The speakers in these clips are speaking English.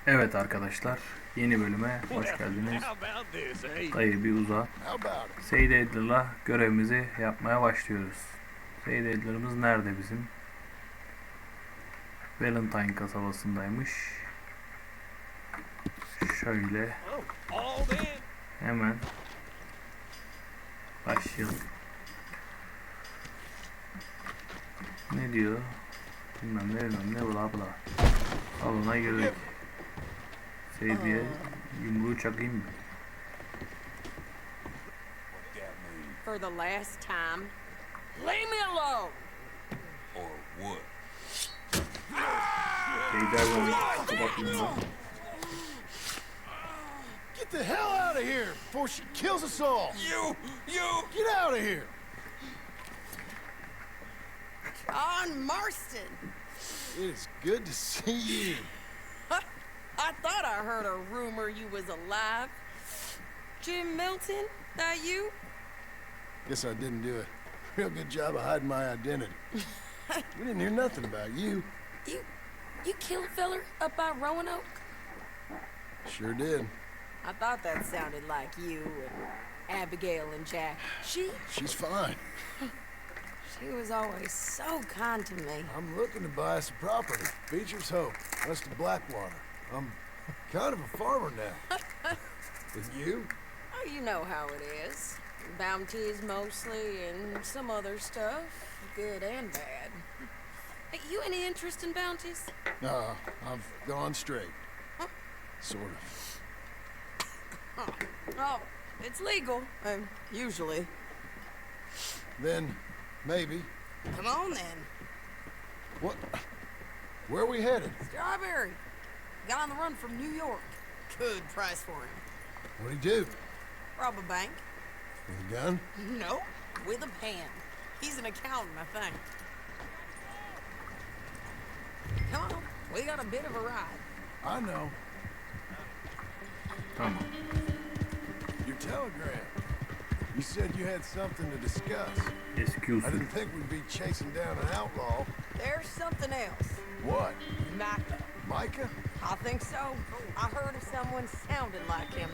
Evet arkadaşlar, yeni bölüme hoş geldiniz. Dayı bir uza. Seyde'yle görevimizi yapmaya başlıyoruz. Seyde'lerimiz nerede bizim? Valentine kasabasındaymış. Şöyle hemen başlayalım. Ne diyor? Bilmem ne bla bla. Salona girdik. Seydi'ye yumruğu çakayım mı? For the last time, leave me alone. Or what? Seydi kapatayım. Get the hell out of here before she kills us all! You! Get out of here! John Marston. It is good to see you. I thought I heard a rumor you was alive. Jim Milton, that you? Guess I didn't do a real good job of hiding my identity. We didn't hear nothing about you. You killed feller up by Roanoke? Sure did. I thought that sounded like you and Abigail and Jack. She's fine. She was always so kind to me. I'm looking to buy some property. Beecher's Hope, west of Blackwater. I'm kind of a farmer now. With you? Oh, you know how it is. Bounties mostly and some other stuff, good and bad. Hey, you any interest in bounties? No, I've gone straight. Huh? Sort of. Oh, it's legal, usually. Then, maybe. Come on then. What? Where are we headed? Strawberry. Got on the run from New York. Good price for him. What'd he do? Rob a bank? With a gun? No, with a pen. He's an accountant, I think. Come on, we got a bit of a ride. I know. Tamam. Your telegram. You said you had something to discuss. Eski I usul. didn't think we'd be chasing down an outlaw. There's something else. What? Micah. Micah? I think so. I heard of someone sounded like him.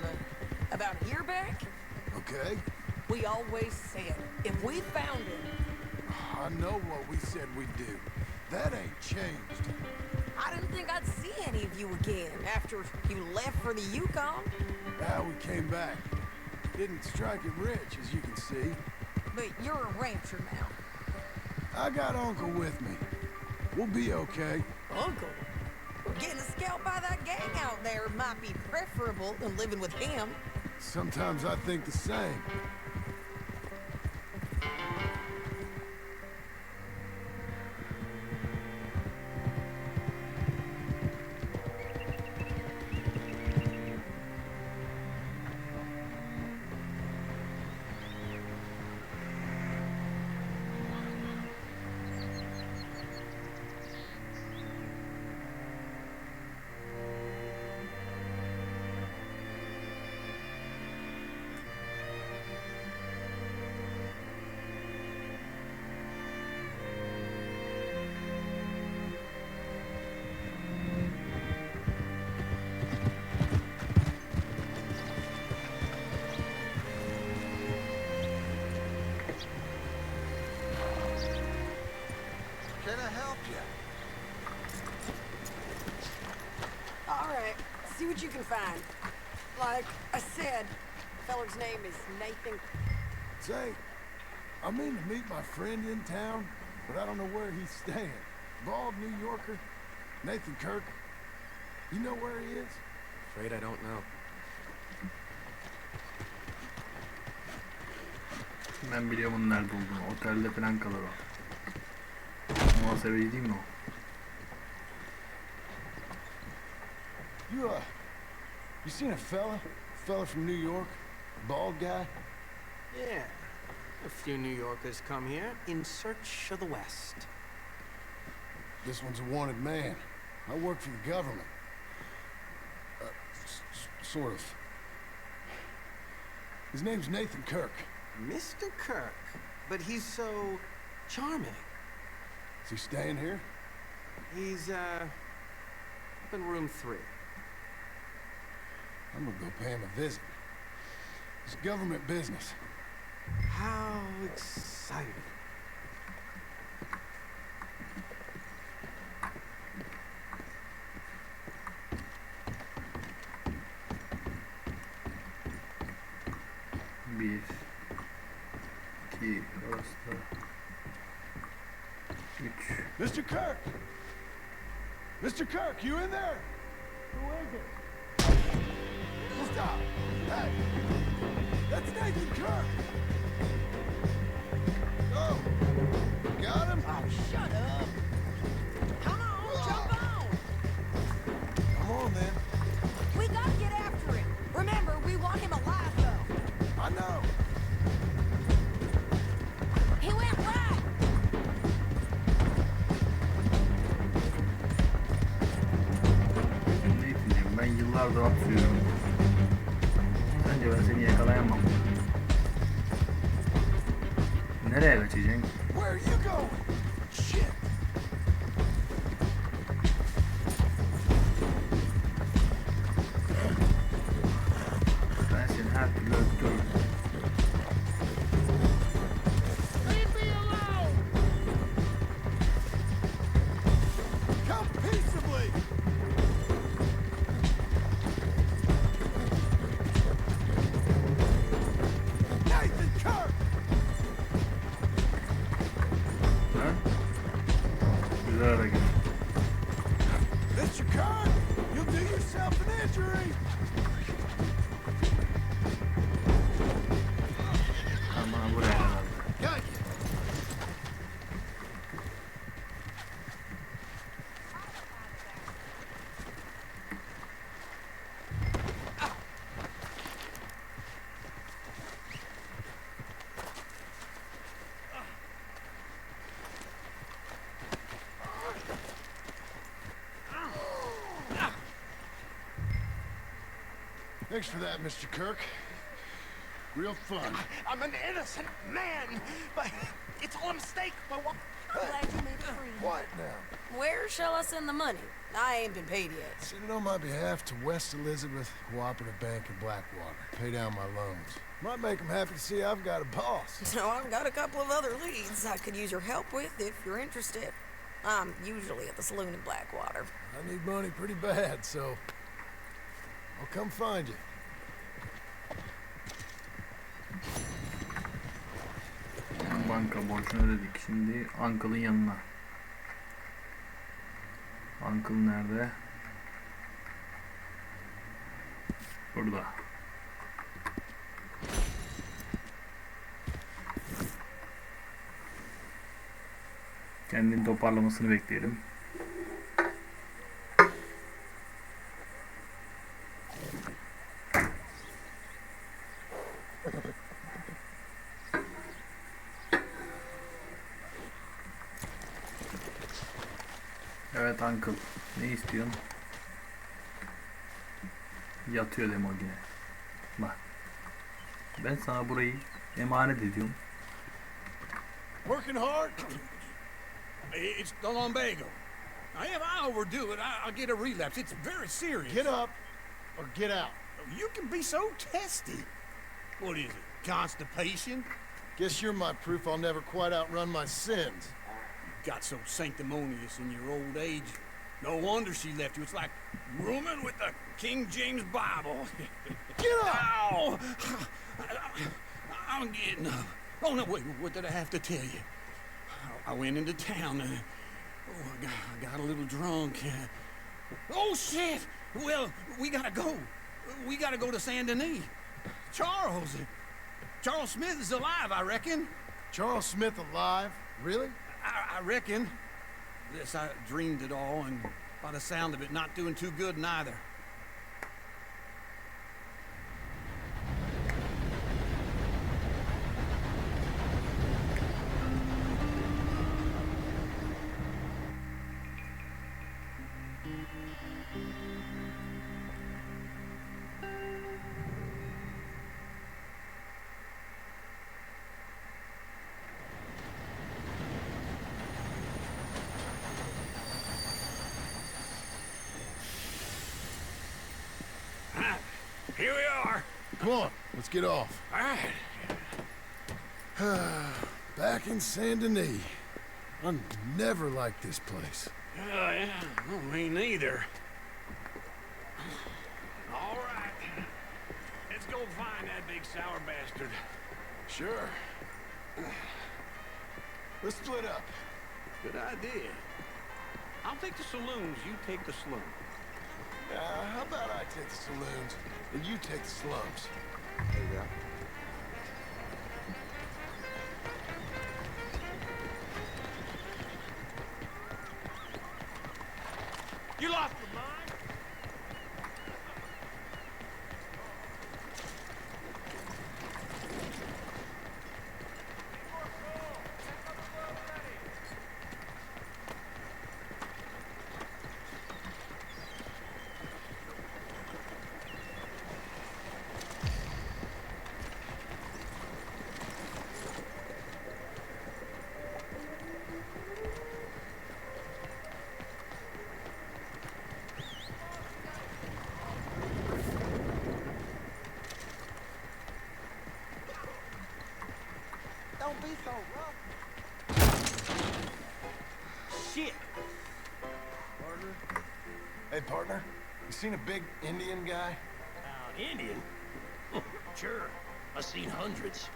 About a year back? Okay. We always said, if we found him... I know what we said we'd do. That ain't changed. I didn't think I'd see any of you again after you left for the Yukon. Now we came back. Didn't strike it rich, as you can see. But you're a rancher now. I got Uncle with me. We'll be okay. Uncle? Getting scalped by that gang out there might be preferable than living with him. Sometimes I think the same. Can I help you? All right, see what you can find. Like I said, feller's name is Nathan. Say, I mean to meet my friend in town, but I don't know where he's staying. Bald New Yorker, Nathan Kirk. You know where he is? Afraid I don't know. Ben biliyorum onun nerede olduğunu. Otelde falan kalır o. Muhasebeci değil mi o? You seen a fella? Fella from New York? Bald guy? Yeah. A few New Yorkers come here in search of the West. This one's a wanted man. I work for the government. Sort of. His name's Nathan Kirk. Mr. Kirk, but he's so charming. Is he staying here? He's, up in room 3. I'm gonna go pay him a visit. It's government business. How exciting. Bir, iki, orası da üç. Mr. Kirk! Mr. Kirk, you in there? Who is it? Stop! Hey! That's Nathan Kirk! Oh! Got him? Oh, shut up. Come on, jump on. Come on, then. We gotta get after him. Remember, we want him alive, though. I know. He went right. Nathan'cığım, ben yıllardır at sürüyorum. Sence ben seni yakalayamam. Nereye kaçacaksın? Where are you going? Shit! Ben seni her türlü öldürürüm. Leave me alone. Come peaceably! Nathan Kirk! Ha? Güzel hareket. Mr. Kirk, you'll do yourself an injury! Ama buraya herhalde. Got you! Thanks for that, Mr. Kirk. Real fun. I'm an innocent man, but it's all a mistake. But what? I'm glad you made it free. What now? Where shall I send the money? I ain't been paid yet. Send it on my behalf to West Elizabeth Cooperative Bank in Blackwater. Pay down my loans. Might make them happy to see I've got a boss. So I've got a couple of other leads I could use your help with if you're interested. I'm usually at the saloon in Blackwater. I need money pretty bad, so I'll come find you. Banka borcunu ödedik. Şimdi Uncle'ın yanına. Uncle nerede? Burada. Kendini toparlamasını bekleyelim. Evet Uncle. Ne istiyorsun? Yatıyor deme o yine. Bak. Ben sana burayı emanet ediyorum. Working hard? It's the lumbago. If I overdo it, I'll get a relapse. It's very serious. Get up or get out. You can be so testy. What is it? Constipation? Guess you're my proof I'll never quite outrun my sins. You got so sanctimonious in your old age. No wonder she left you. It's like rooming with the King James Bible. Get up! Ow! I'm getting up. Oh, no, wait, what did I have to tell you? I went into town. I got a little drunk. Oh, shit! Well, we gotta go. We gotta go to Saint Denis. Charles Smith is alive, I reckon. Charles Smith alive? Really? I reckon. Yes, I dreamed it all, and by the sound of it, not doing too good neither. Here we are. Come on, let's get off. All right. Back in Saint Denis. I never liked this place. Yeah, well, me neither. All right. Let's go find that big sour bastard. Sure. Let's split up. Good idea. I'll take the saloons, you take the slums. How about I take the saloons and you take the slums? There you go. You lost your mind? Don't be so rough. Shit. Partner? Hey, partner. You seen a big Indian guy? Indian? Sure. I've seen hundreds.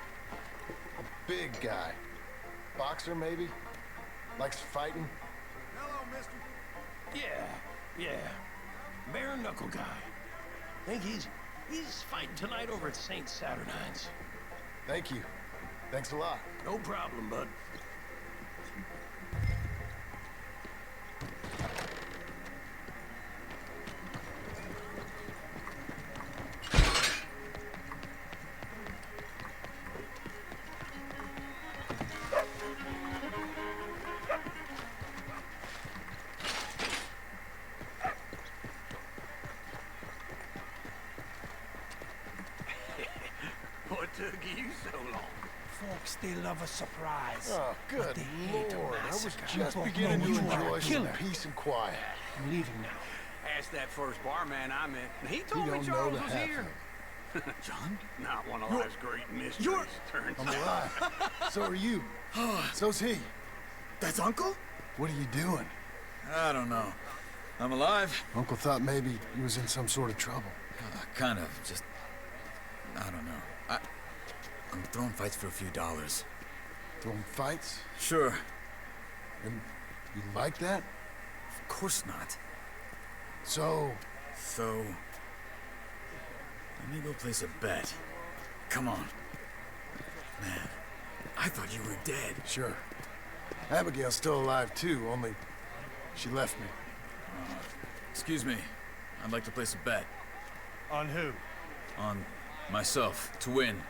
Big guy. Boxer, maybe? Likes fighting? Hello, mister. Yeah. Bare knuckle guy. Think he's fighting tonight over at St. Saturnine's. Thank you. Thanks a lot. No problem, bud. What took you so long? Folks, they love a surprise. Oh, good They hate a Lord. I was massacre. just Folk beginning know to you are a enjoy some killer. peace and quiet. I'm leaving now. Asked that first barman I met, and he You told me don't know Charles the was half here. of it. John? Not one of life's great mysteries, turns I'm out. alive. So are you. So's he. That's Uncle? What are you doing? I don't know. I'm alive. Uncle thought maybe he was in some sort of trouble. Kind of. Just... I don't know. I'm throwing fights for a few dollars. Throwing fights? Sure. And you like that? Of course not. So, So... let me go place a bet. Come on. Man, I thought you were dead. sure. Abigail's still alive too, only she left me. Excuse me. I'd like to place a bet. On who? On myself, to win.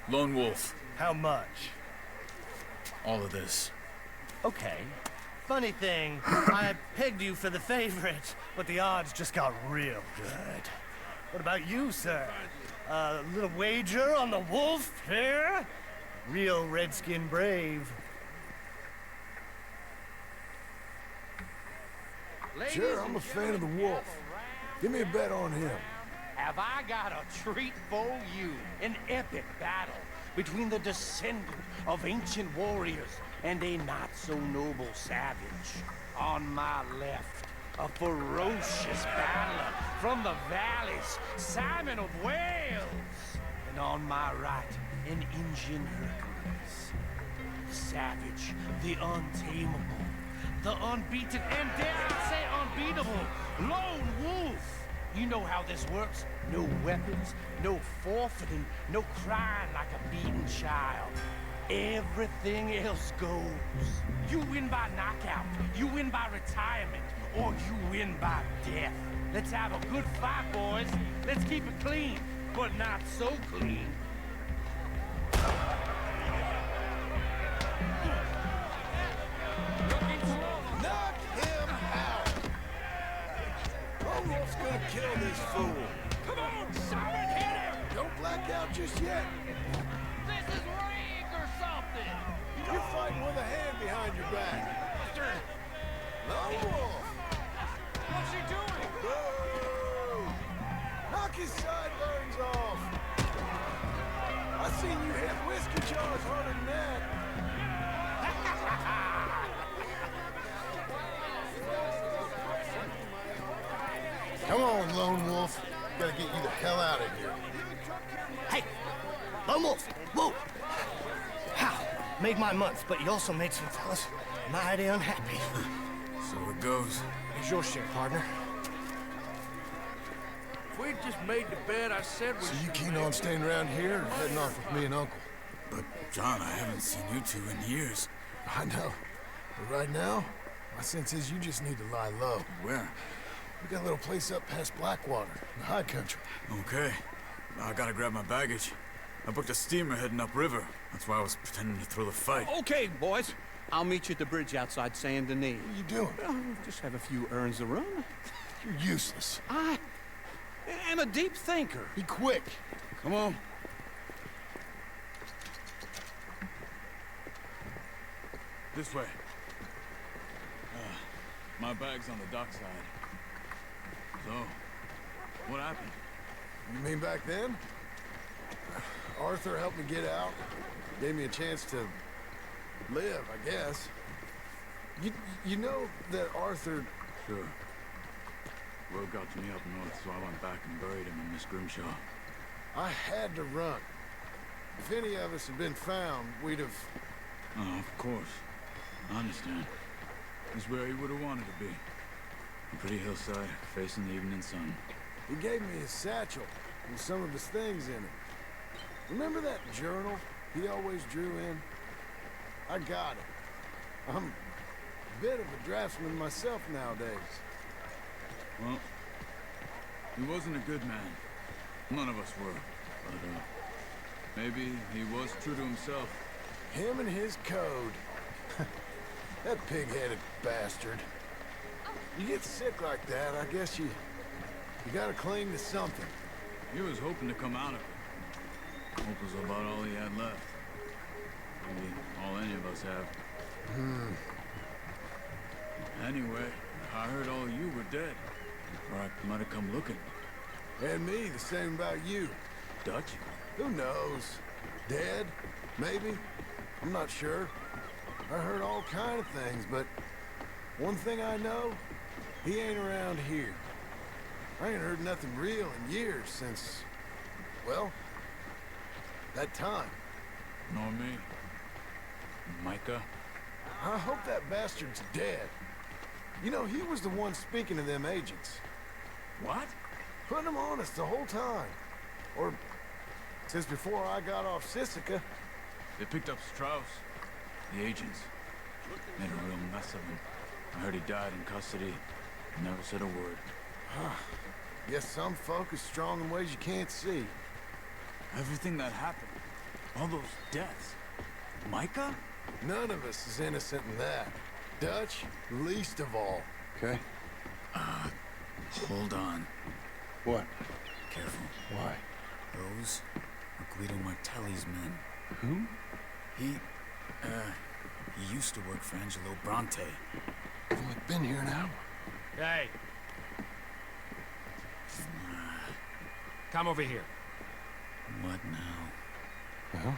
Lone Wolf. How much? All of this. Okay. Funny thing, I pegged you for the favorite, but the odds just got real good. What about you, sir? A little wager on the wolf here? Real redskin brave. Sure, I'm a fan of the wolf. Give me a bet on him. Have I got a treat for you? An epic battle between the descendant of ancient warriors and a not-so-noble savage. On my left, a ferocious battler from the valleys, Simon of Wales. And on my right, an Indian Hercules. The savage, the untamable, the unbeaten, and dare I say unbeatable, Lone Wolf. You know how this works. No weapons, no forfeiting, no crying like a beaten child. Everything else goes. You win by knockout, you win by retirement, or you win by death. Let's have a good fight, boys. Let's keep it clean, but not so clean. Knock him out! Lone Wolf's gonna kill this fool. Come on, Simon, hit him! Don't black out just yet. This is rigged or something. You're fighting with a hand behind your back. Lone Wolf! What's he doing? Boo! Knock his sideburns seen you hit whiskey jars harder than that. Come on, Lone Wolf. Gotta get you the hell out of here. Hey, Lone Wolf, whoa! How? Made my month, but you also made some fellas mighty unhappy. So it goes. Here's your share, partner. If we'd just made the bed I said we So you keen on staying around here or heading off with me and Uncle? But, John, I haven't seen you two in years. I know. But right now, my sense is you just need to lie low. Where? We got a little place up past Blackwater, in the high country. Okay. I gotta grab my baggage. I booked a steamer heading upriver. That's why I was pretending to throw the fight. Okay, boys. I'll meet you at the bridge outside Saint Denis. What are you doing? Oh, just have a few errands to run. You're useless. I am a deep thinker. Be quick. Come on. This way. My bag's on the dockside. So, what happened? You mean back then? Arthur helped me get out. Gave me a chance to live, I guess. You know that Arthur... Sure. Word got to me up north, so I went back and buried him in Miss Grimshaw. I had to run. If any of us had been found, we'd have... Oh, of course. I understand. He's where he would have wanted to be. A pretty hillside, facing the evening sun. He gave me his satchel with some of his things in it. Remember that journal he always drew in? I got it. I'm a bit of a draftsman myself nowadays. Well, he wasn't a good man. None of us were. But, maybe he was true to himself. Him and his code. That pig-headed bastard. You get sick like that, I guess you gotta cling to something. He was hoping to come out of it. Hope was about all he had left. Maybe all any of us have. Anyway, I heard all you were dead. Or I might have come looking. And me, the same about you. Dutch? Who knows? Dead? Maybe? I'm not sure. I heard all kind of things, but one thing I know, he ain't around here. I ain't heard nothing real in years since, well, that time. Nor me. Micah? I hope that bastard's dead. You know, he was the one speaking to them agents. What? Putting them on us the whole time. Or since before I got off Sisika. They picked up Strauss. The agents. Made a real mess of him. I heard he died in custody. Never said a word. Guess some folk is strong in ways you can't see. Everything that happened. All those deaths. Micah? None of us is innocent in that. Dutch, least of all. Okay. Hold on. What? Careful. Why? Those are Guido Martelli's men. Who? He used to work for Angelo Bronte. I've only been here an hour. Hey. Come over here. What now? Well,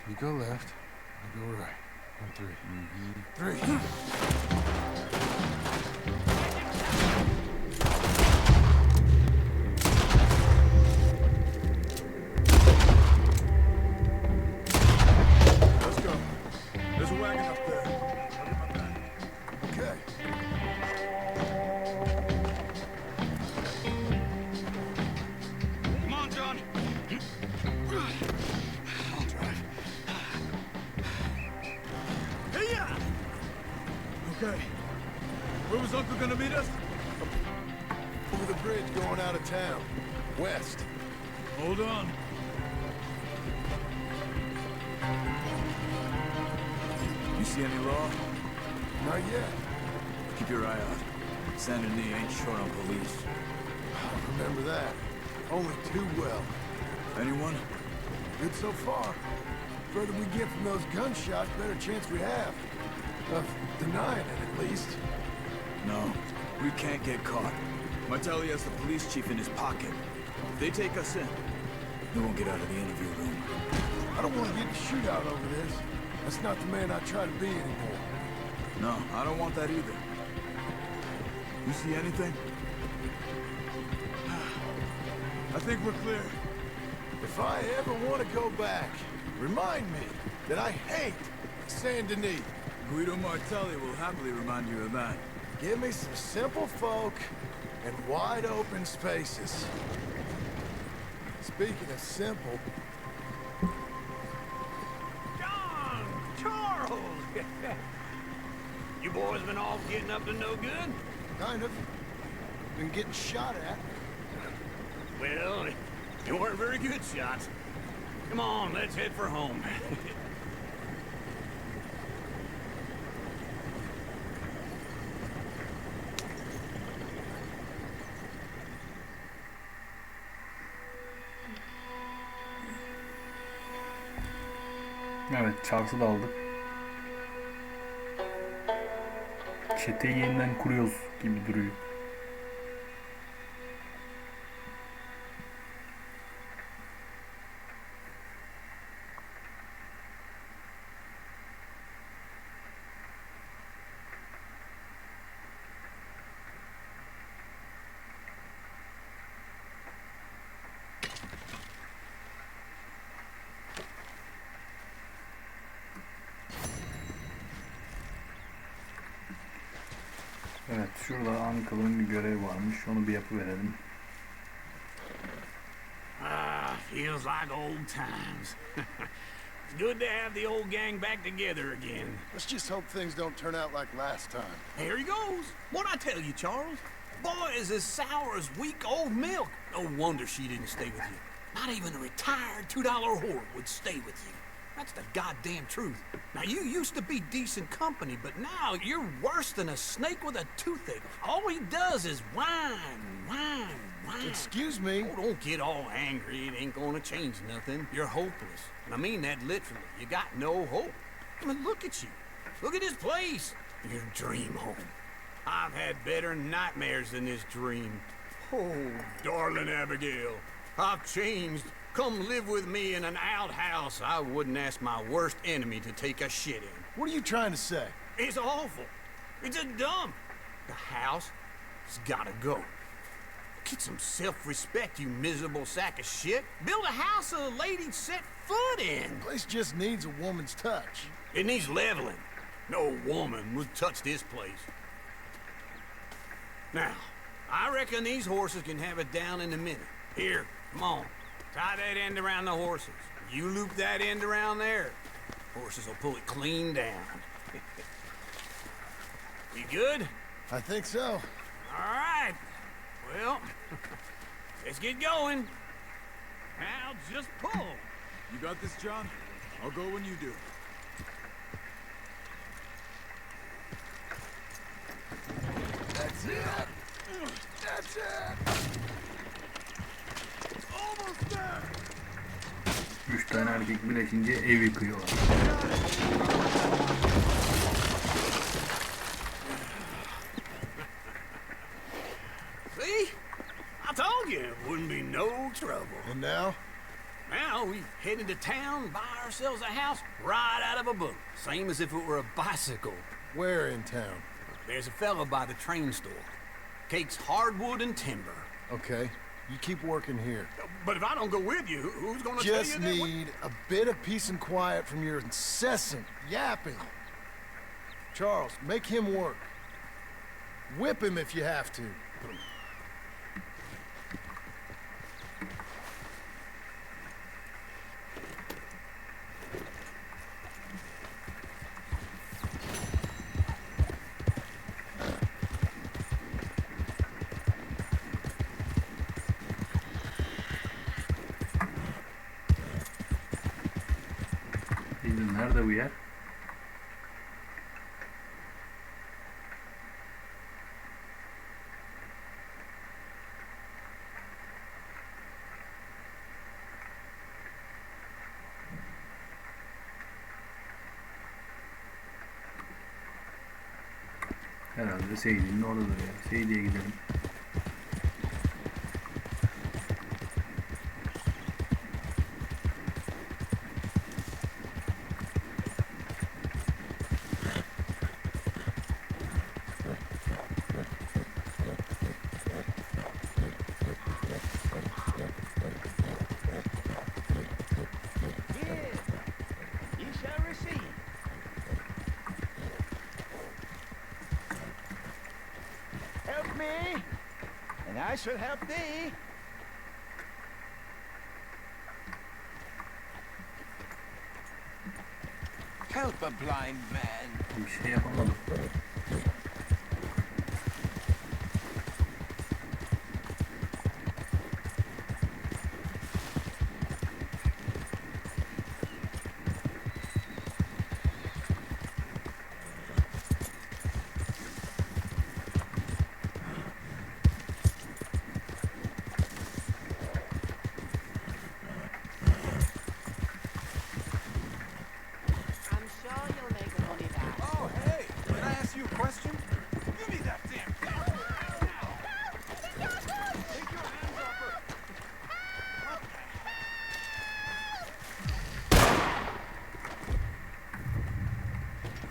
you go left, I go right. On three. Three. Let's go. There's a wagon up there. Okay. Come on, John. I'll drive. Okay. Where was Uncle gonna meet us? Over the bridge going out of town. West. Hold on. You see any law? Not yet. Keep your eye out. Saint Denis ain't short on police. I remember that. Only too well. Anyone? Good so far. Further we get from those gunshots, better chance we have. Of denying it, at least. No. We can't get caught. Martelli has the police chief in his pocket. If they take us in, we won't get out of the interview room. I don't want to get in a shootout over this. That's not the man I try to be anymore. No, I don't want that either. You see anything? I think we're clear. If I ever want to go back, remind me that I hate Saint Denis. Guido Martelli will happily remind you of that. Give me some simple folk and wide open spaces. Speaking of simple, John! Charles! You boys been off getting up to no good? kind of, been getting shot at. Well, you weren't very good shots. Come on, let's head for home. Evet, Charles'ı da aldık. Çeteyi yeniden kuruyoruz gibi duruyor. Evet, şurada Uncle'ın bir görevi varmış. Onu bir yapıverelim. Feels like old times. It's good to have the old gang back together again. Let's just hope things don't turn out like last time. Here he goes. What'd I tell you, Charles? Boy is as sour as week-old milk. No wonder she didn't stay with you. Not even a retired $2 whore would stay with you. That's the goddamn truth. Now, you used to be decent company, but now you're worse than a snake with a toothache. All he does is whine, whine, whine. Excuse me? Oh, don't get all angry. It ain't gonna change nothing. You're hopeless. And I mean that literally. You got no hope. I mean, look at you. Look at this place. Your dream home. I've had better nightmares than this dream. Oh, darling Abigail, I've changed. Come live with me in an outhouse I wouldn't ask my worst enemy to take a shit in. What are you trying to say? It's awful. It's a dump. The house has gotta go. Get some self-respect, you miserable sack of shit. Build a house a lady'd set foot in. The place just needs a woman's touch. It needs leveling. No woman would touch this place. Now, I reckon these horses can have it down in a minute. Here, come on. Tie that end around the horses. You loop that end around there. Horses will pull it clean down. You good? I think so. All right. Well, let's get going. Now just pull. You got this, John? I'll go when you do. That's it. That's it. Almost there. 3 tane erkek birleşince ev yıkıyorlar. See? I told you it wouldn't be no trouble. And now? Now we head into town, buy ourselves a house right out of a book. Same as if it were a bicycle. Where in town? There's a fella by the train store. Cakes hardwood and timber. Okay, you keep working here. But if I don't go with you, who's gonna tell you Just that? need a bit of peace and quiet from your incessant yapping. Charles, make him work. Whip him if you have to. Nerede bu yer? Herhalde Seydi'nin oradadır ya. Seydi'ye gidelim. I should help thee. Help a blind man. Bir şey yapamadım. I'm sure you'll make money back. Oh, hey! Can I ask you a question? Give me that damn thing! Take your hands off her!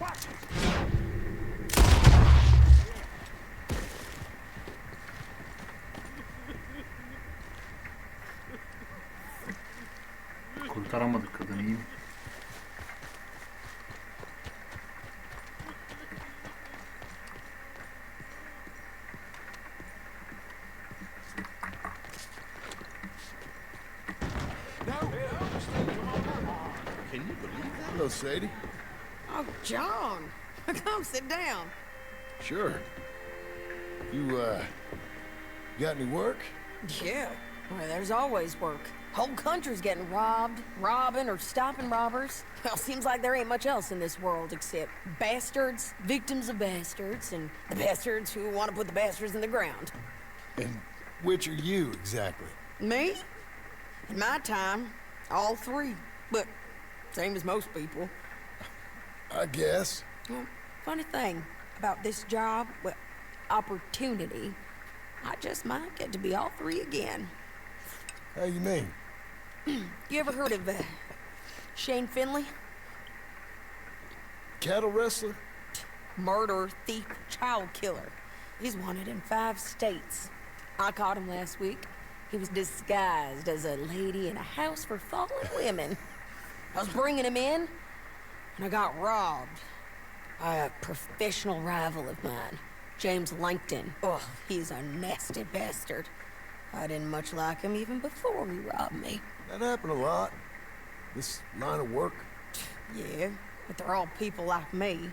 Watch it! Kurtaramadık kadını, iyi mi? Can you believe that? Hello, Sadie. Oh, John, come sit down. Sure. You, got any work? Yeah, well, there's always work. Whole country's getting robbed, robbing, or stopping robbers. Well, seems like there ain't much else in this world except bastards, victims of bastards, and the bastards who want to put the bastards in the ground. And which are you, exactly? Me? In my time, all three. But same as most people. I guess. Well, funny thing about this job, well, opportunity, I just might get to be all three again. How you mean? You ever heard of Shane Finley? Cattle wrestler? Murderer, thief, child killer. He's wanted in 5 states. I caught him last week. He was disguised as a lady in a house for fallen women. I was bringing him in, and I got robbed by a professional rival of mine, James Langton. Oh, he's a nasty bastard. I didn't much like him even before he robbed me. That happened a lot. This line of work. Yeah, but they're all people like me.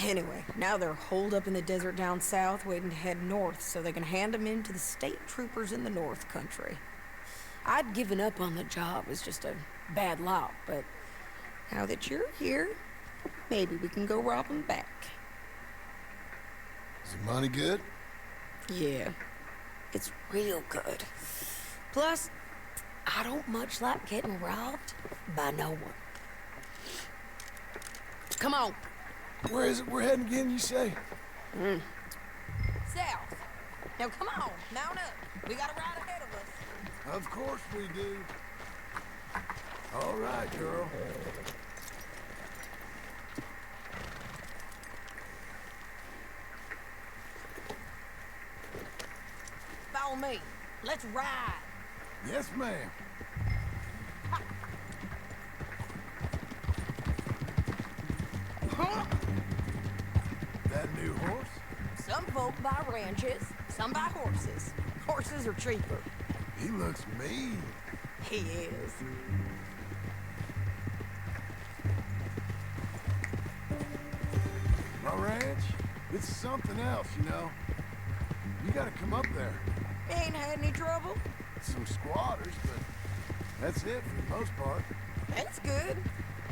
Anyway, now they're holed up in the desert down south, waiting to head north so they can hand them in to the state troopers in the north country. I'd given up on the job as just a bad lot, but now that you're here, maybe we can go rob them back. Is the money good? Yeah, it's real good. Plus, I don't much like getting robbed by no one. Come on. Where is it we're heading again, you say? South. Now come on, mount up. We got a ride ahead of us. Of course we do. All right, girl. Follow me. Let's ride. Yes, ma'am. Huh? That new horse? Some folk buy ranches, some buy horses. Horses are cheaper. He looks mean. He is. My ranch, it's something else, you know. You gotta come up there. Ain't had any trouble? Some squatters, but that's it for the most part. That's good.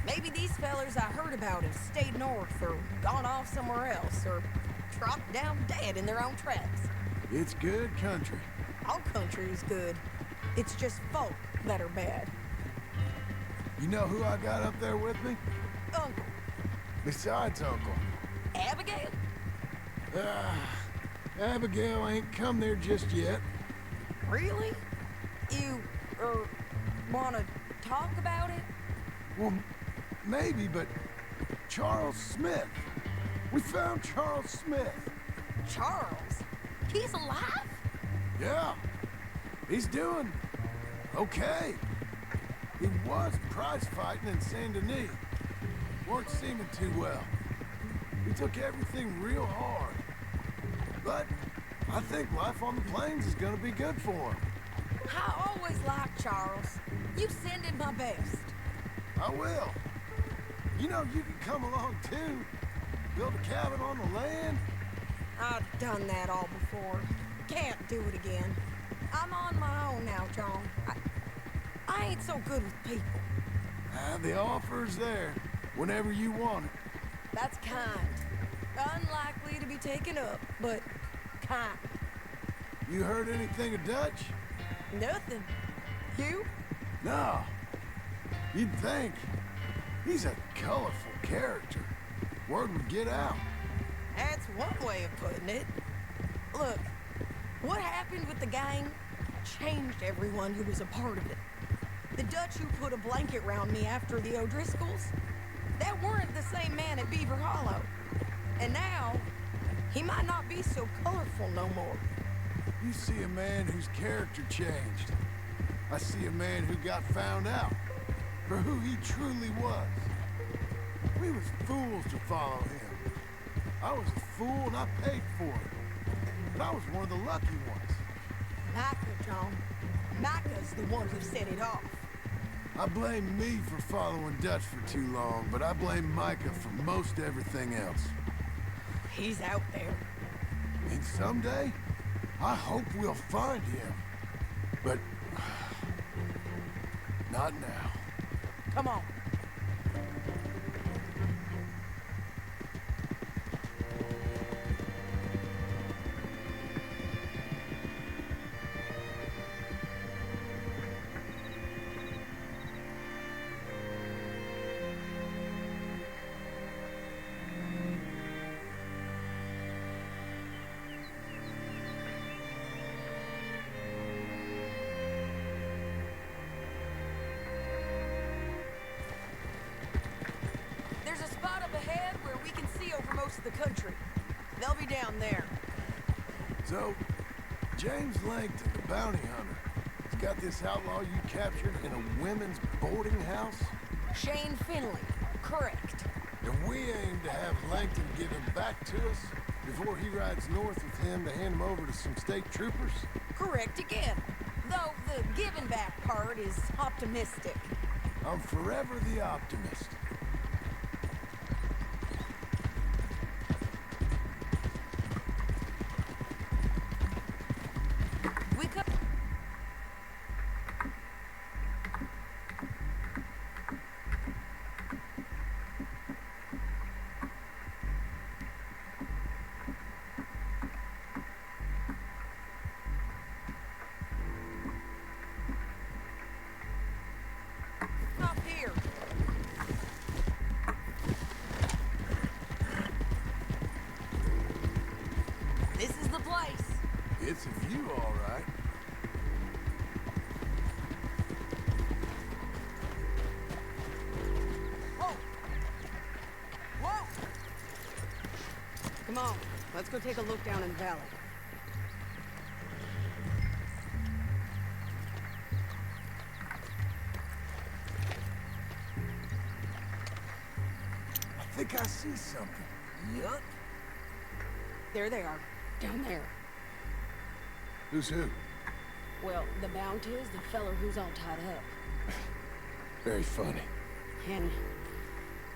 Maybe these fellers I heard about have stayed north or gone off somewhere else or dropped down dead in their own tracks. It's good country. All country is good. It's just folk that are bad. You know who I got up there with me? Uncle. Besides Uncle. Abigail? Abigail ain't come there just yet. Really? You, wanna talk about it? Well, maybe, but Charles Smith. We found Charles Smith. Charles? He's alive? Yeah. He's doing okay. He was prize fighting in Saint Denis. Weren't seeming too well. He took everything real hard. But I think life on the plains is gonna be good for him. I always liked Charles. You send him my best. I will. You know, you can come along too. Build a cabin on the land. I've done that all before. Can't do it again. I'm on my own now, John. I ain't so good with people. The offer's there whenever you want it. That's kind. Unlikely to be taken up, but kind. You heard anything of Dutch? Nothing. You? No. You'd think. He's a colorful character. Word would get out. That's one way of putting it. Look, what happened with the gang changed everyone who was a part of it. The Dutch who put a blanket round me after the O'Driscolls, that weren't the same man at Beaver Hollow. And now, he might not be so colorful no more. You see a man whose character changed. I see a man who got found out for who he truly was. We was fools to follow him. I was a fool and I paid for it. But I was one of the lucky ones. Micah, John. Micah's the one who set it off. I blame me for following Dutch for too long, but I blame Micah for most everything else. He's out there. And someday, I hope we'll find him. But not now. Come on. There's a spot up ahead where we can see over most of the country. They'll be down there. So, James Langton, the bounty hunter, has got this outlaw you captured in a women's boarding house? Shane Finley. Correct. And we aim to have Langton give him back to us before he rides north with him to hand him over to some state troopers? Correct again. Though the giving back part is optimistic. I'm forever the optimist. We could... Up here. This is the place. It's a view, all right. Whoa! Whoa! Come on, let's go take a look down in the valley. I think I see something. Yup. There they are, down there. Who's who? Well, the bounty is the feller who's all tied up. Very funny. And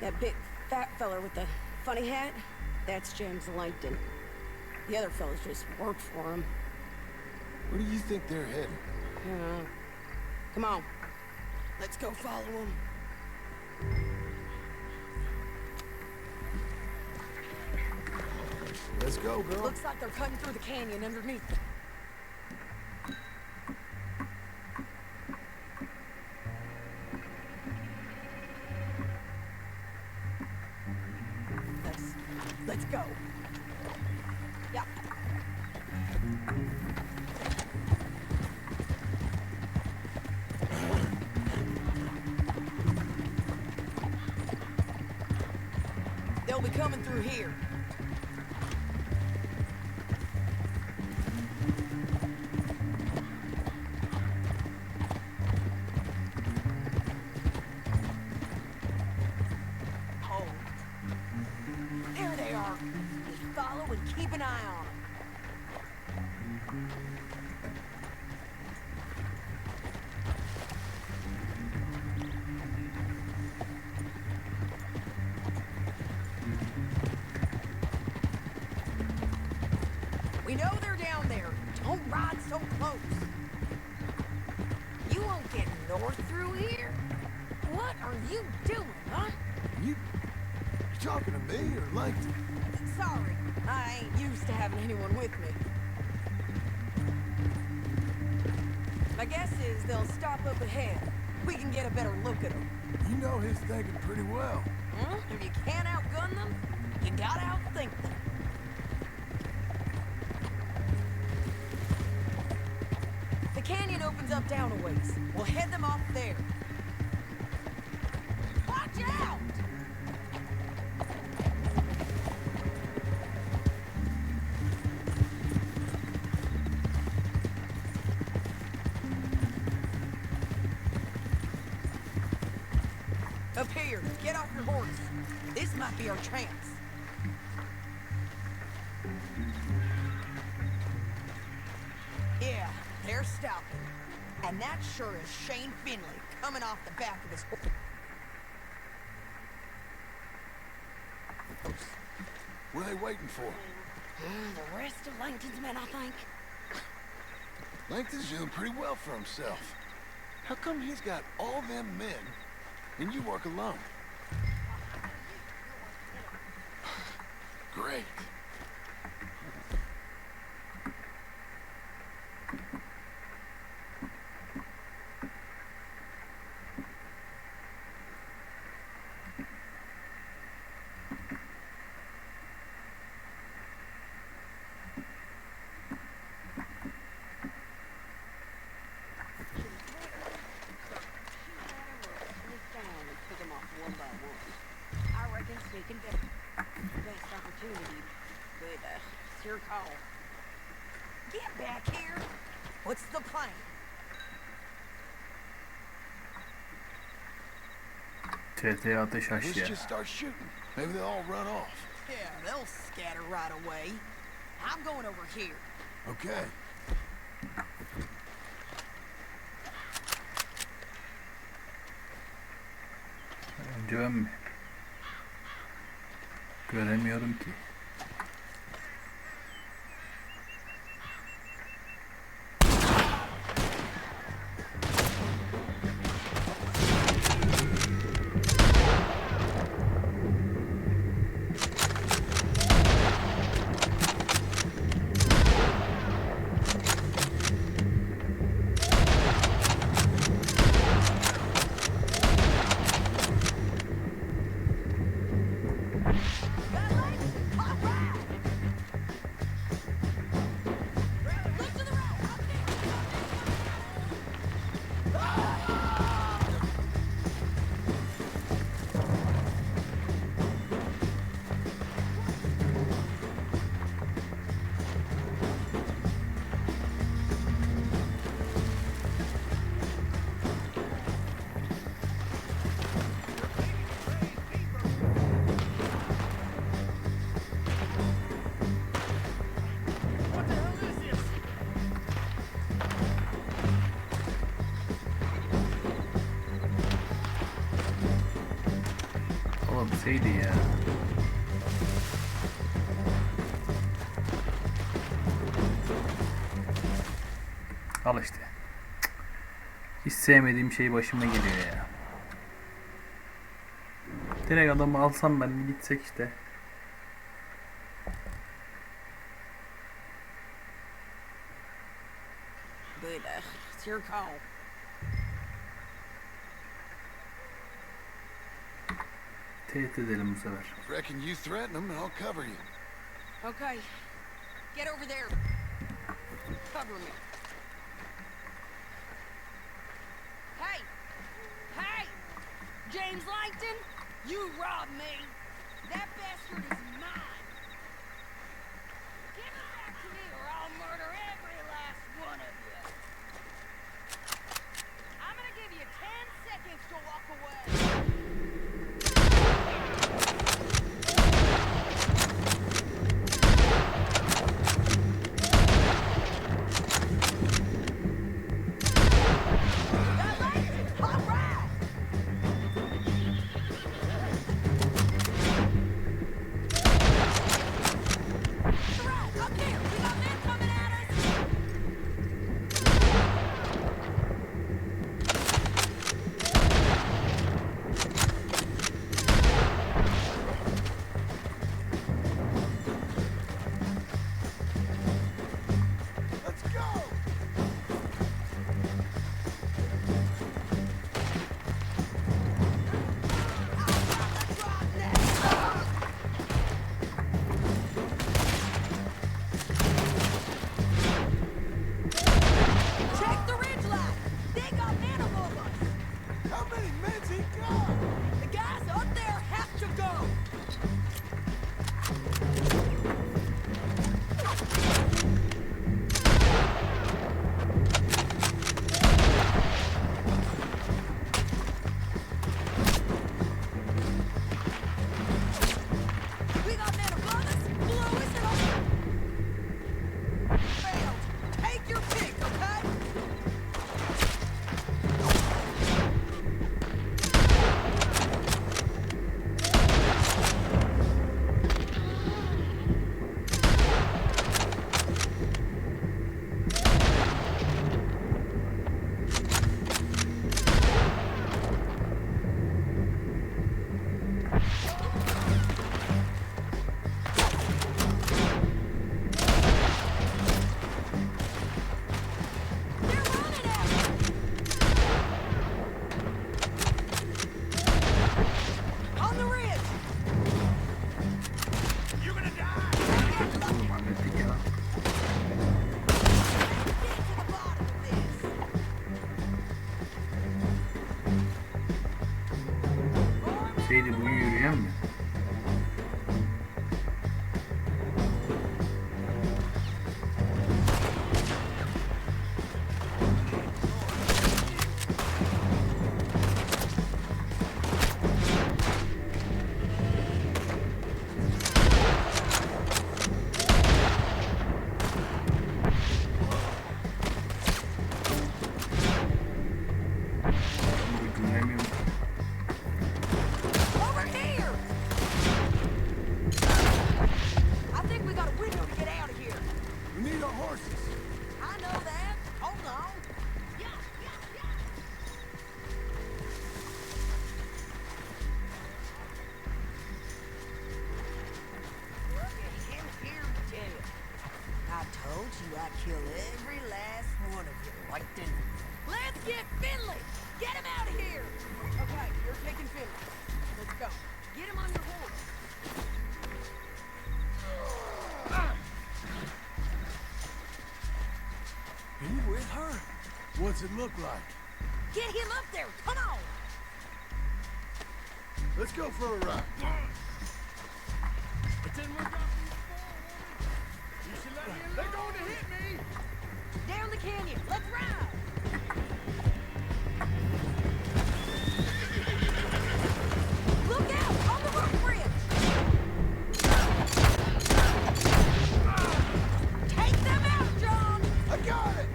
that big fat feller with the funny hat, that's James Langton. The other fellas just work for him. Where do you think they're heading? Come on, let's go follow him. Let's go, girl. Looks like they're cutting through the canyon underneath. Let's go. Yeah. They'll be coming through here. Oh. There they are. Just follow and keep an eye on them. door through here? What are you doing, huh? You talking to me or Langton? Sorry, I ain't used to having anyone with me. My guess is they'll stop up ahead. We can get a better look at them. You know his thinking pretty well. If you can't outgun them, you gotta outthink them. The canyon opens up down a ways. We'll head them off there. Watch out! Up here, get off your horse. This might be our chance. Yeah, they're stopping. And that sure is Shane Finley coming off the back of his horse. What are they waiting for? The rest of Langton's men, I think. Langton's doing pretty well for himself. How come he's got all them men and you work alone? Great. Best opportunity, but it's your call. Get back here. What's the plan? TT'ye ateş aç Let's ya. just start shooting. Maybe they'll all run off. Yeah, they'll scatter right away. I'm going over here. Okay. Önce ben mi? Göremiyorum ki. Olabilseydi ya. Al işte. Hiç sevmediğim şey başıma geliyor ya. Direkt adamı alsam ben gitsek işte. But it's your call. Tehdit edelim bu sefer. Reckon you threaten them and I'll cover you. Okay, get over there. Cover me. Hey! Hey! James Langton, you robbed me. That bastard is mine. Give it back to me or I'll murder every last one of you. I'm gonna give you 10 seconds to walk away. Şeydi, bugün yürüyeceğim mi? Dinlemiyorum. Over here! I think we got a window to get out of here. We need our horses. I know that. Hold on. Yeah. Look at him here dead. I told you I'd kill every last one of you right then. Let's get Finley! Get him out of here! Okay, you're taking Finley. Let's go. Get him on your horse. Are you with her? What's it look like? Get him up there! Come on! Let's go for a ride. They're going to hit me! Down the canyon! Let's ride! Look out! On the rope bridge! Take them out, John! I got it!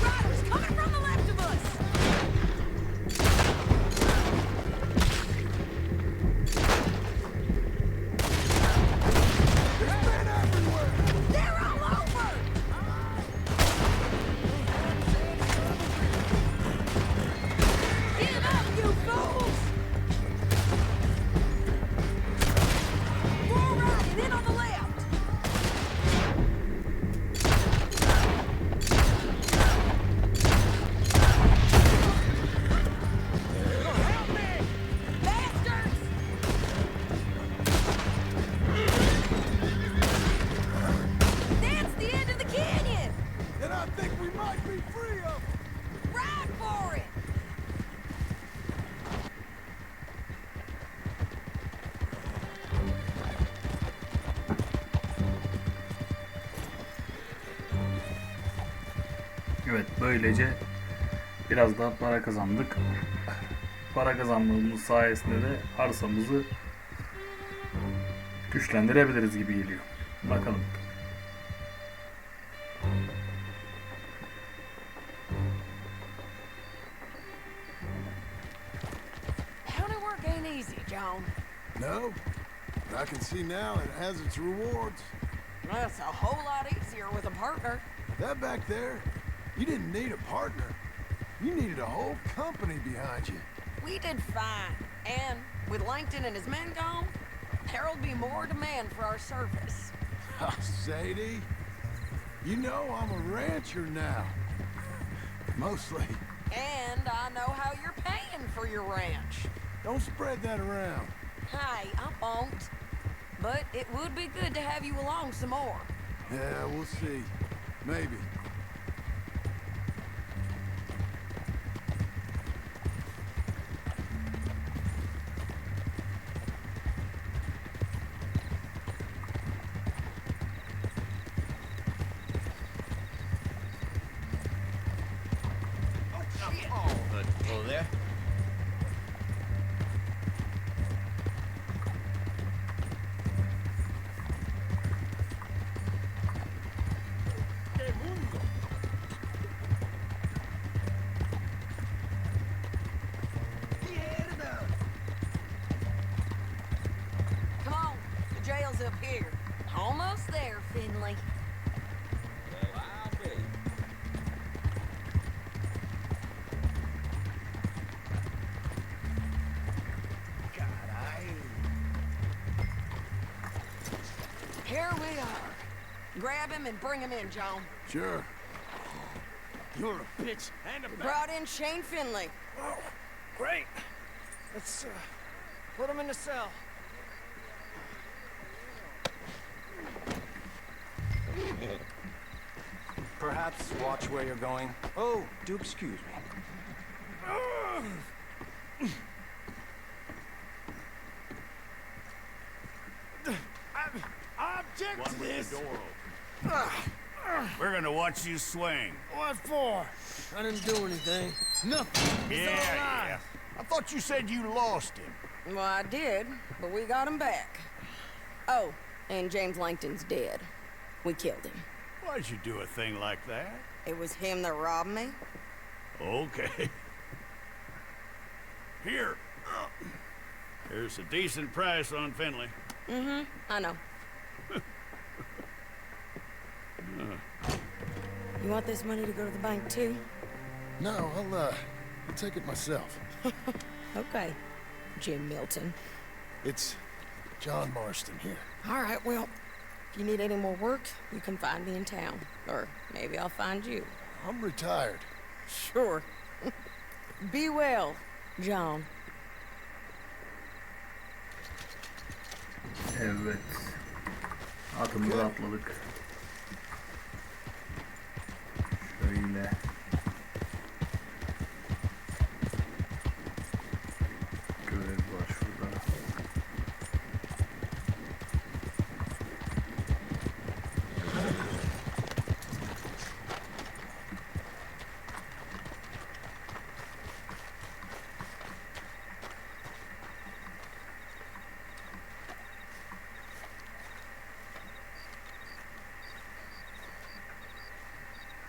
Riders coming from the left of us! There's men everywhere! They're all over! Get up, you fools! More riding in on the left! Help me! Bastards! That's the end of the canyon! And I think we might be free of them. Ride for it! Evet, böylece biraz daha para kazandık. Para kazandığımız sayesinde de arsamızı güçlendirebiliriz gibi geliyor. Bakalım. County work ain't easy, John. No, but I can see now it has its rewards. That's a whole lot easier with a partner. That back there, you didn't need a partner. You needed a whole company behind you. We did fine. And with Langton and his men gone, there'll be more demand for our service. Sadie, you know I'm a rancher now. Mostly. And I know how you're paying for your ranch. Don't spread that around. Hey, I won't. But it would be good to have you along some more. Yeah, we'll see. Maybe. Oh, there? Come on, the jail's up here. Almost there, Finley. Here we are. Grab him and bring him in, John. Sure. You're a bitch and a Brought in Shane Finley. Oh, great. Let's put him in the cell. Perhaps shots, watch where you're going. Oh, do excuse me. I object to this. We're gonna watch you swing. What for? I didn't do anything. Nothing. It's all lies. I thought you said you lost him. Well, I did, but we got him back. Oh, and James Langton's dead. We killed him. Why'd you do a thing like that? It was him that robbed me. Okay. Here. Here's a decent price on Finley. Mm-hmm, I know. You want this money to go to the bank, too? No, I'll take it myself. Okay, Jim Milton. It's John Marston here. All right, well, if you need any more work, you can find me in town. Or maybe I'll find you. I'm retired. Sure. Be well, John. Evet. Atımızı atladık. Şöyle. Görev var şurada.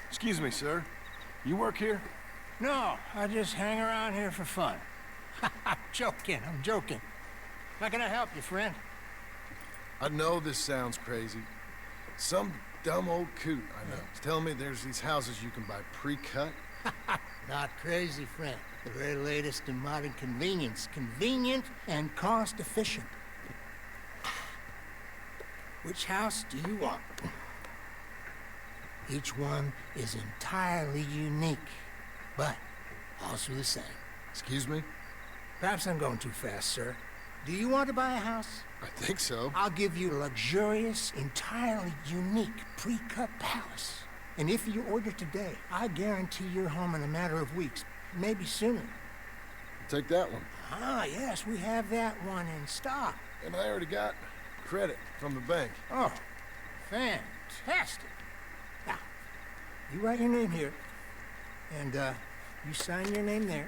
Excuse me, sir. You work here? No, I just hang around here for fun. I'm joking. How can I help you, friend? I know this sounds crazy. Some dumb old coot I know is telling me there's these houses you can buy pre-cut. Not crazy, friend. The very latest in modern convenience. Convenient and cost-efficient. Which house do you want? Each one is entirely unique, but also the same. Excuse me? Perhaps I'm going too fast, sir. Do you want to buy a house? I think so. I'll give you a luxurious, entirely unique pre-cut palace. And if you order today, I guarantee you're home in a matter of weeks, maybe sooner. Take that one. Ah, yes, we have that one in stock. And I already got credit from the bank. Oh, fantastic. Now, you write your name here, and you sign your name there,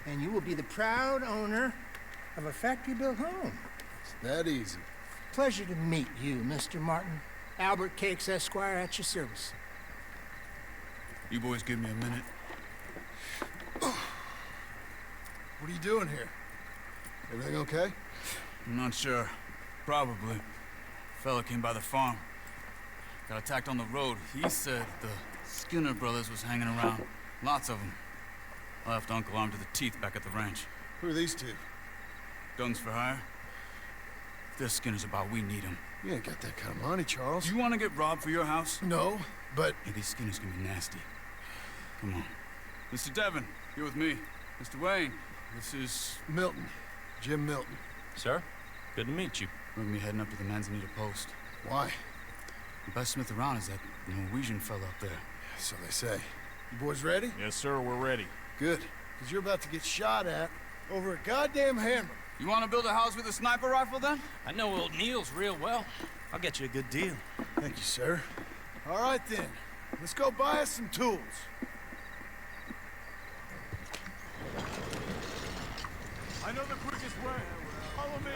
and you will be the proud owner of a factory-built home. It's that easy. Pleasure to meet you, Mr. Martin. Albert Cakes, Esquire, at your service. You boys give me a minute. What are you doing here? Everything okay? I'm not sure. Probably. Fella came by the farm. Got attacked on the road. He said the Skinner brothers was hanging around. Lots of them. I left Uncle armed to the teeth back at the ranch. Who are these two? Guns for hire? If they're Skinner's about, we need them. You ain't got that kind of money, Charles. You want to get robbed for your house? No, but... Yeah, these Skinners can be nasty. Come on. Mr. Devon, you're with me. Mr. Wayne, this is... Milton. Jim Milton. Sir, good to meet you. We're gonna be heading up to the Manzanita Post. Why? The best smith around is that Norwegian fella up there. So they say. You boys ready? Yes, sir, we're ready. Good. Because you're about to get shot at over a goddamn hammer. You want to build a house with a sniper rifle, then? I know old Neil's real well. I'll get you a good deal. Thank you, sir. All right, then. Let's go buy us some tools. I know the quickest way. Follow me.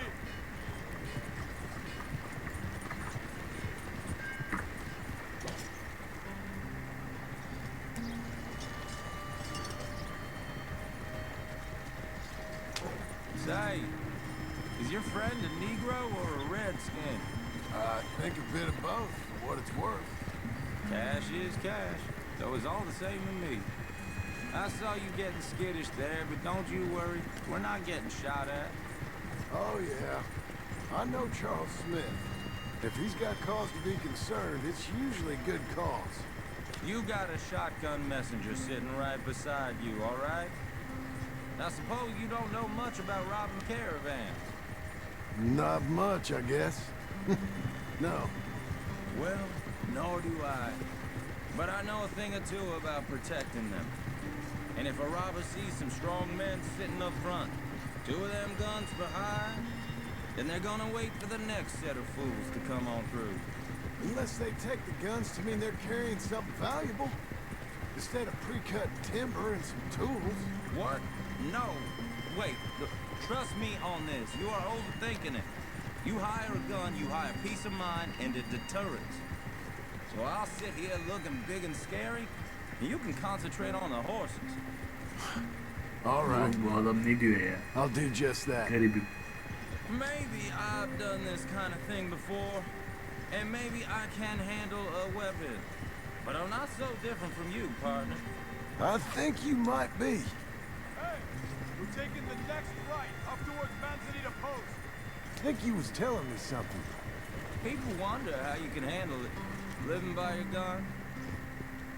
Say, is your friend a Negro or a Redskin? I think a bit of both, for what it's worth. Cash is cash, so it's all the same to me. I saw you getting skittish there, but don't you worry. We're not getting shot at. Oh, yeah. I know Charles Smith. If he's got cause to be concerned, it's usually good cause. You got a shotgun messenger sitting right beside you, all right? Now suppose you don't know much about robbing caravans. Not much, I guess. No. Well, nor do I. but I know a thing or two about protecting them. And if a robber sees some strong men sitting up front, 2 of them guns behind, then they're gonna wait for the next set of fools to come on through. Unless they take the guns to mean they're carrying something valuable, instead of pre-cut timber and some tools. What? No. Wait, look, trust me on this. You are overthinking it. You hire a gun, you hire peace of mind and a deterrence. So I'll sit here looking big and scary, and you can concentrate on the horses. All right, Oğlum bu adam ne diyor ya? I'll do just that. Garibim. Maybe I've done this kind of thing before, and maybe I can handle a weapon. But I'm not so different from you, partner. I think you might be. Hey, we're taking the next right up towards Manzanita Post. I think he was telling me something. People wonder how you can handle it, living by your gun.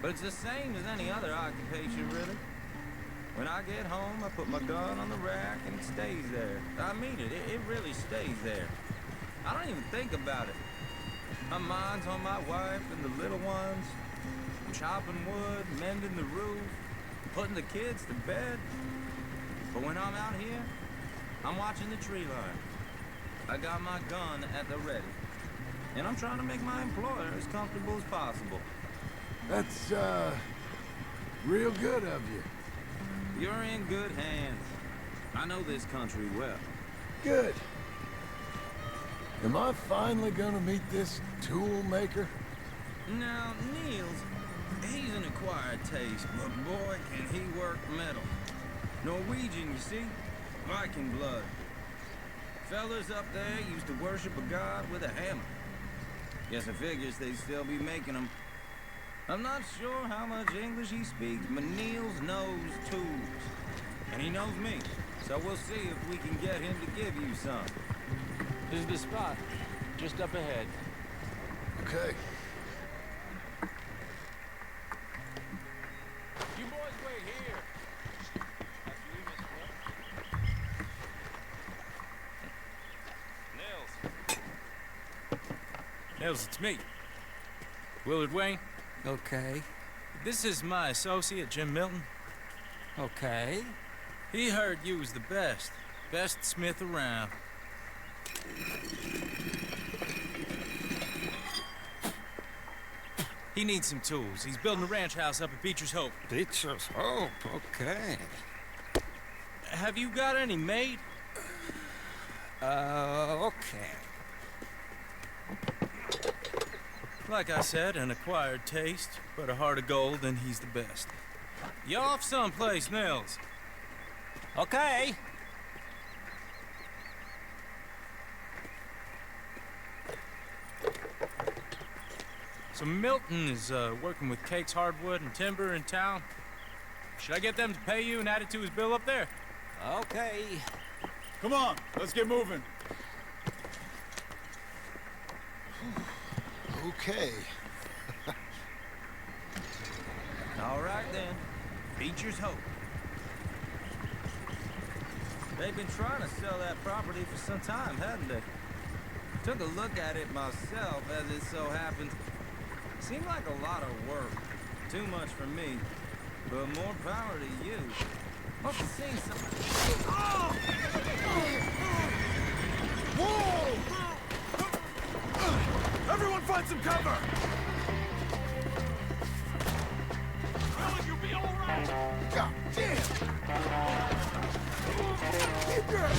But it's the same as any other occupation, really. When I get home, I put my gun on the rack and it stays there. I mean it, it really stays there. I don't even think about it. My mind's on my wife and the little ones. I'm chopping wood, mending the roof, putting the kids to bed. But when I'm out here, I'm watching the tree line. I got my gun at the ready. And I'm trying to make my employer as comfortable as possible. That's, real good of you. You're in good hands. I know this country well. Good. Am I finally gonna meet this tool maker? Now, Niels, he's an acquired taste, but boy, can he work metal. Norwegian, you see? Viking blood. Fellas up there used to worship a god with a hammer. Guess I figures they'd still be making them. I'm not sure how much English he speaks, but Niels knows tools. And he knows me, so we'll see if we can get him to give you some. This is the spot, just up ahead. Okay. You boys wait here. Nils, it's me. Willard Wayne. Okay, This is my associate, Jim Milton. okay. He heard you was the best smith around. He needs some tools. He's building a ranch house up at Beecher's Hope. Beecher's Hope, okay. Have you got any made? Okay. Like I said, an acquired taste, but a heart of gold, and he's the best. You off someplace, Nils? Okay. So Milton is working with Cake's Hardwood and Timber in town. Should I get them to pay you and add it to his bill up there? Okay. Come on, let's get moving. Okay. All right then, Beecher's Hope. They've been trying to sell that property for some time, hadn't they? Took a look at it myself, as it so happens. Seemed like a lot of work. Too much for me. But more power to you. Must have seen something. Oh! Whoa! Everyone find some cover! Will you be all right? God damn! Keep your...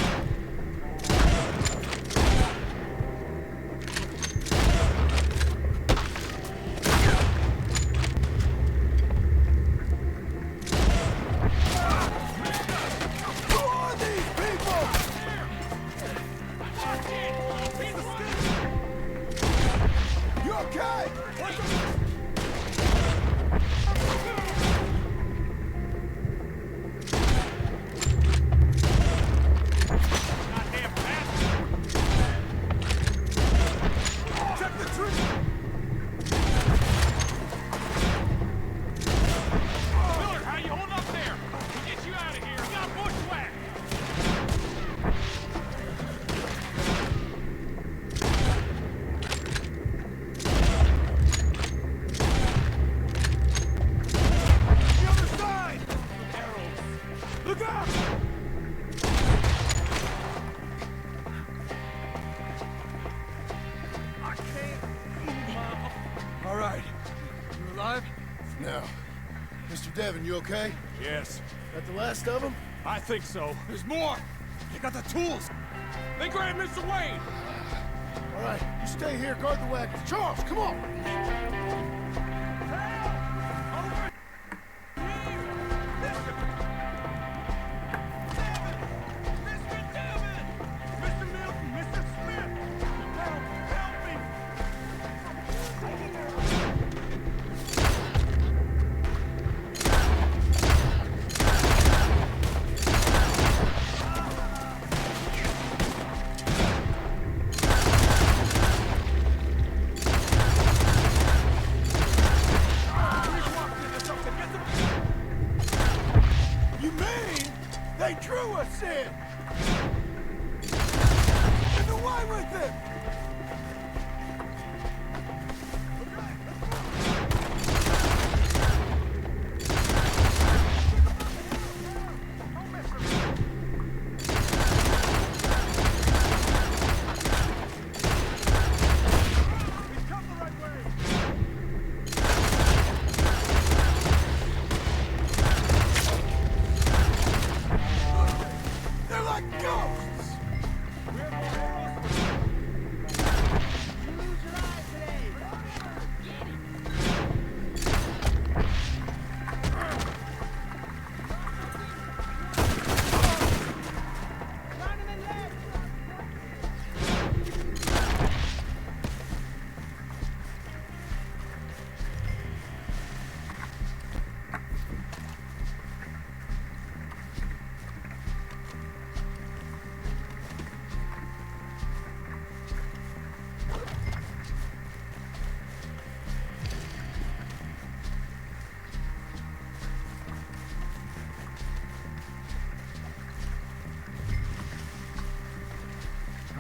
Now, Mr. Devon, you okay? Yes, Got the last of them? I think so. There's more! They got the tools! They grabbed Mr. Wayne! All right, you stay here, guard the wagons. Charles, come on! They drew us in! And away with it!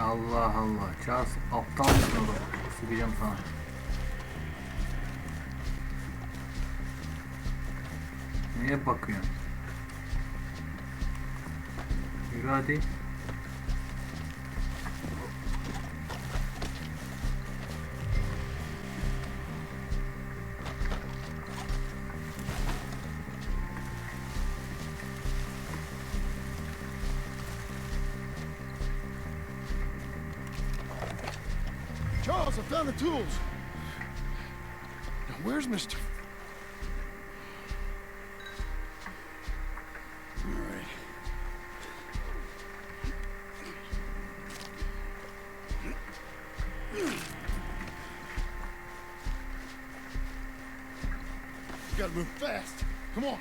Allah Allah. Charles aptal mısın oğlum? Sıkacağım sana. Niye bakıyorsun? Yürü hadi. Charles, I found the tools. Now, where's Mr. All right. You gotta move fast. Come on.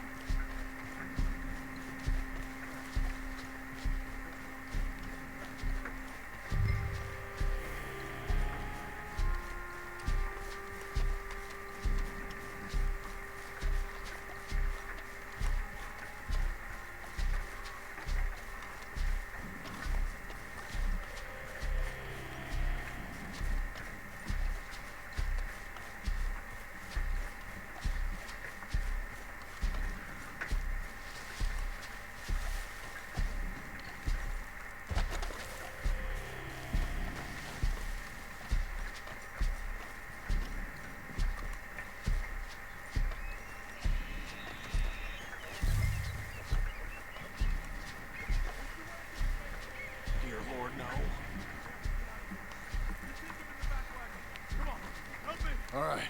All right,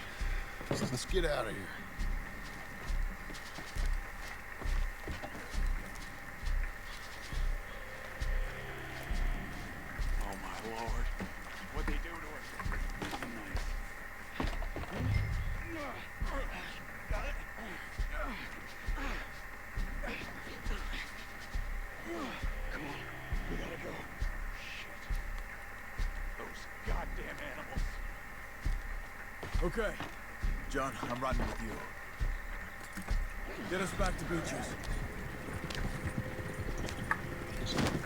let's get out of here. Oh my lord. What'd they do to her? Got it? Come on, we gotta go. Shit. Those goddamn animals. Okay. John, I'm riding with you. Get us back to Beaches.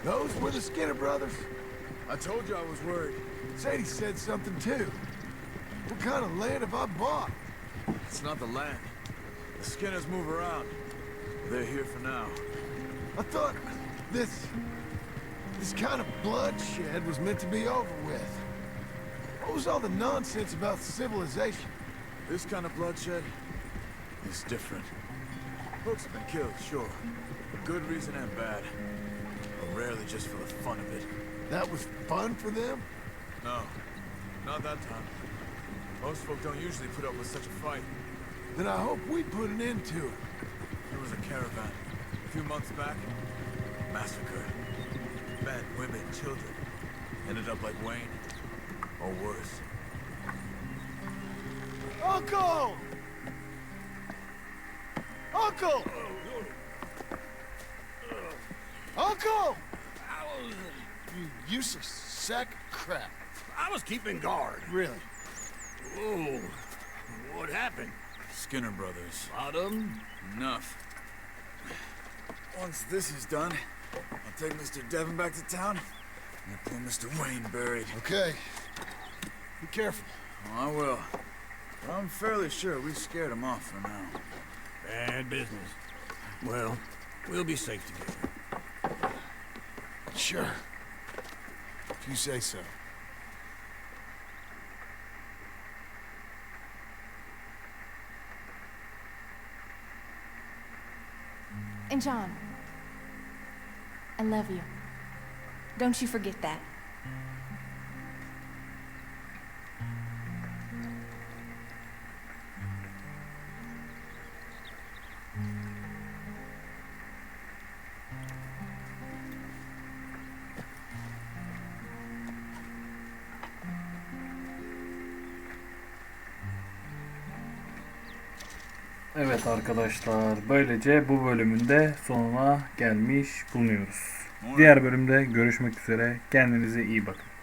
Those were the Skinner brothers. I told you I was worried. Sadie said something too. What kind of land have I bought? It's not the land. The Skinners move around. They're here for now. I thought this kind of bloodshed was meant to be over with. What was all the nonsense about civilization? This kind of bloodshed? is different. Folks have been killed, sure. For good reason and bad. But rarely just for the fun of it. That was fun for them? No, not that time. Most folk don't usually put up with such a fight. Then I hope we put an end to it. There was a caravan a few months back. Massacred. Men, women, children. Ended up like Wayne. Or worse. Uncle! Uncle! Uncle! You useless sack of crap. I was keeping guard. Really? Oh, what happened? Skinner brothers. Lot of 'em? Enough. Once this is done, I'll take Mr. Devon back to town and poor Mr. Wayne buried. Okay. Be careful. Oh, I will. But I'm fairly sure we scared him off for now. Bad business. Well, we'll be safe together. Sure. If you say so. And John, I love you. Don't you forget that. Evet arkadaşlar, böylece bu bölümün de sonuna gelmiş bulunuyoruz. Diğer bölümde görüşmek üzere. Kendinize iyi bakın.